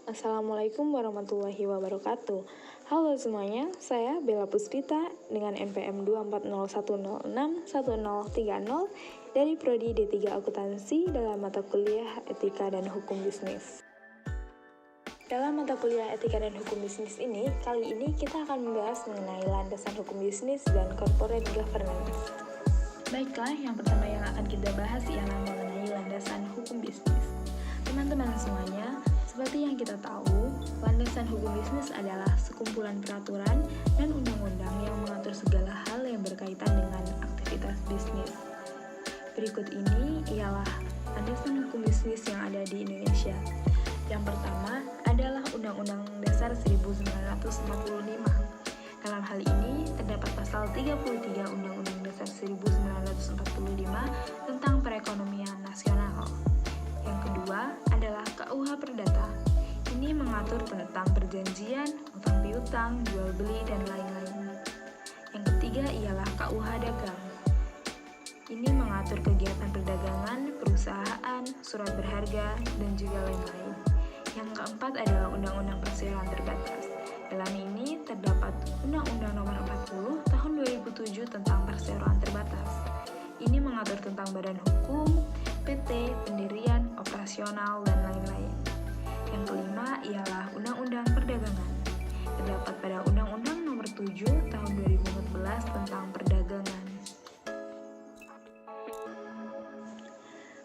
Assalamualaikum warahmatullahi wabarakatuh. Halo semuanya, saya Bella Puspita dengan NPM 24010611030 dari Prodi D3 Akuntansi dalam mata kuliah Etika dan Hukum Bisnis. Dalam mata kuliah Etika dan Hukum Bisnis ini, kali ini kita akan membahas mengenai landasan hukum bisnis dan corporate governance. Baiklah, yang pertama yang akan kita bahas ialah mengenai landasan hukum bisnis. Teman-teman semuanya, seperti yang kita tahu, landasan hukum bisnis adalah sekumpulan peraturan dan undang-undang yang mengatur segala hal yang berkaitan dengan aktivitas bisnis. Berikut ini ialah landasan hukum bisnis yang ada di Indonesia. Yang pertama adalah Undang-Undang Dasar 1945. Dalam hal ini, terdapat pasal 33 Undang-Undang Dasar 1945 tentang perekonomian nasional. Yang kedua adalah KUH Perdata. Ini mengatur tentang perjanjian, utang piutang, jual beli, dan lain-lain. Yang ketiga ialah KUH Dagang. Ini mengatur kegiatan perdagangan, perusahaan, surat berharga, dan juga lain-lain. Yang keempat adalah Undang-Undang Perseroan Terbatas. Dalam ini terdapat Undang-Undang Nomor 40 Tahun 2007 tentang perseroan terbatas. Ini mengatur tentang badan hukum, PT, pendirian, operasional, dan lain-lain. Yang kelima ialah Undang-Undang Perdagangan. Terdapat pada Undang-Undang Nomor 7 Tahun 2014 tentang perdagangan.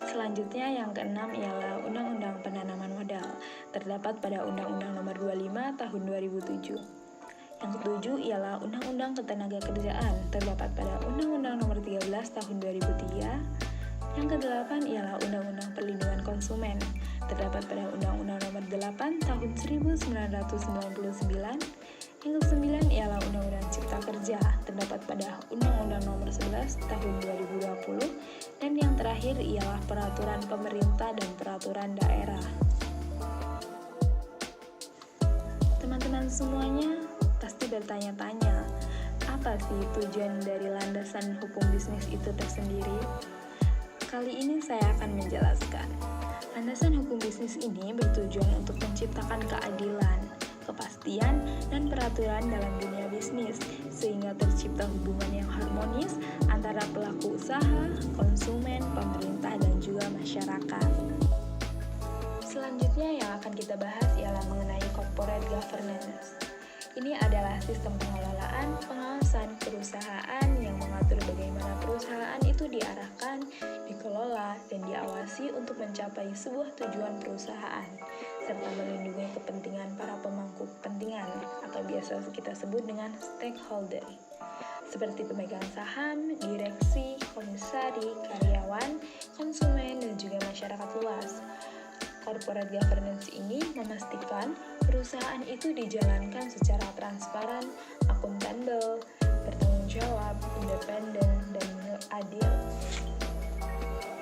Selanjutnya yang keenam ialah Undang-Undang Penanaman Modal. Terdapat pada Undang-Undang Nomor 25 Tahun 2007. Yang ketujuh ialah Undang-Undang Ketenagakerjaan. Terdapat pada Undang-Undang Nomor 13 Tahun 2003. Yang kedelapan ialah Undang-Undang Perlindungan Konsumen. Terdapat pada Undang-Undang Nomor 8 Tahun 1999. Yang kesembilan ialah Undang-Undang Cipta Kerja. Terdapat pada Undang-Undang Nomor 11 Tahun 2020. Dan yang terakhir ialah Peraturan Pemerintah dan Peraturan Daerah. Teman-teman semuanya pasti bertanya-tanya, apa sih tujuan dari landasan hukum bisnis itu tersendiri? Kali ini saya akan menjelaskan. Landasan hukum bisnis ini bertujuan untuk menciptakan keadilan, kepastian, dan peraturan dalam dunia bisnis, sehingga tercipta hubungan yang harmonis antara pelaku usaha, konsumen, pemerintah, dan juga masyarakat. Selanjutnya yang akan kita bahas ialah mengenai corporate governance. Ini adalah sistem pengelolaan, pengawasan perusahaan yang mengatur bagaimana perusahaan itu diarahkan, dikelola, dan diawasi untuk mencapai sebuah tujuan perusahaan, serta melindungi kepentingan para pemangku kepentingan atau biasa kita sebut dengan stakeholder, seperti pemegang saham, direksi, komisari, karyawan, konsumen, dan juga masyarakat luas. Corporate governance ini memastikan perusahaan itu dijalankan secara transparan, akuntabel, bertanggung jawab, independen, dan adil.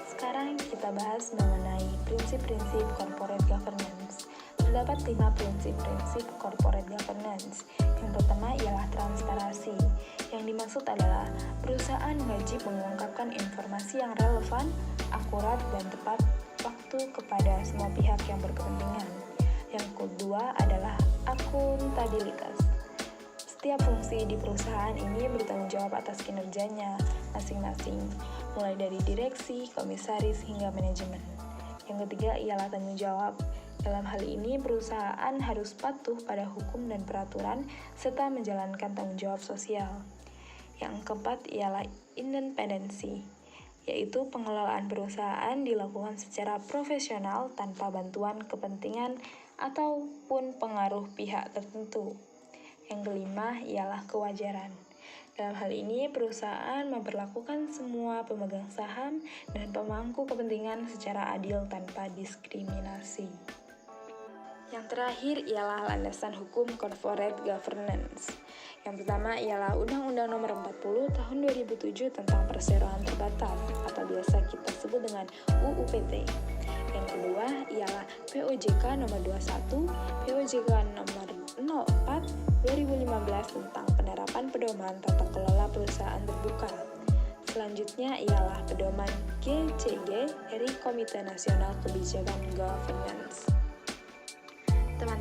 Sekarang kita bahas mengenai prinsip-prinsip corporate governance. Terdapat 5 prinsip-prinsip corporate governance. Yang pertama ialah transparansi. Yang dimaksud adalah perusahaan wajib mengungkapkan informasi yang relevan, akurat, dan tepat waktu kepada semua pihak yang berkepentingan. Yang kedua adalah akuntabilitas. Setiap fungsi di perusahaan ini bertanggung jawab atas kinerjanya masing-masing, mulai dari direksi, komisaris, hingga manajemen. Yang ketiga ialah tanggung jawab. Dalam hal ini, perusahaan harus patuh pada hukum dan peraturan, serta menjalankan tanggung jawab sosial. Yang keempat ialah independensi, yaitu pengelolaan perusahaan dilakukan secara profesional tanpa bantuan kepentingan ataupun pengaruh pihak tertentu. Yang kelima ialah kewajaran. Dalam hal ini, perusahaan memperlakukan semua pemegang saham dan pemangku kepentingan secara adil tanpa diskriminasi. Yang terakhir ialah landasan hukum corporate governance. Yang pertama ialah Undang-Undang Nomor 40 Tahun 2007 tentang perseroan terbatas atau biasa kita sebut dengan UU-PT. Yang kedua ialah POJK Nomor 21, POJK Nomor 04 2015 tentang penerapan pedoman tata kelola perusahaan terbuka. Selanjutnya ialah pedoman GCG dari Komite Nasional Kebijakan Governance. Teman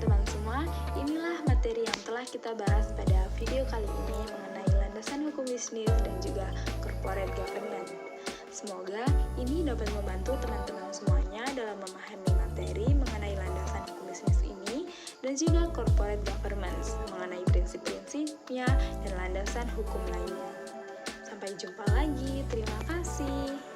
teman-teman, inilah materi yang telah kita bahas pada video kali ini mengenai landasan hukum bisnis dan juga corporate governance. Semoga ini dapat membantu teman-teman semuanya dalam memahami materi mengenai landasan hukum bisnis ini dan juga corporate governance, mengenai prinsip-prinsipnya dan landasan hukum lainnya. Sampai jumpa lagi, terima kasih.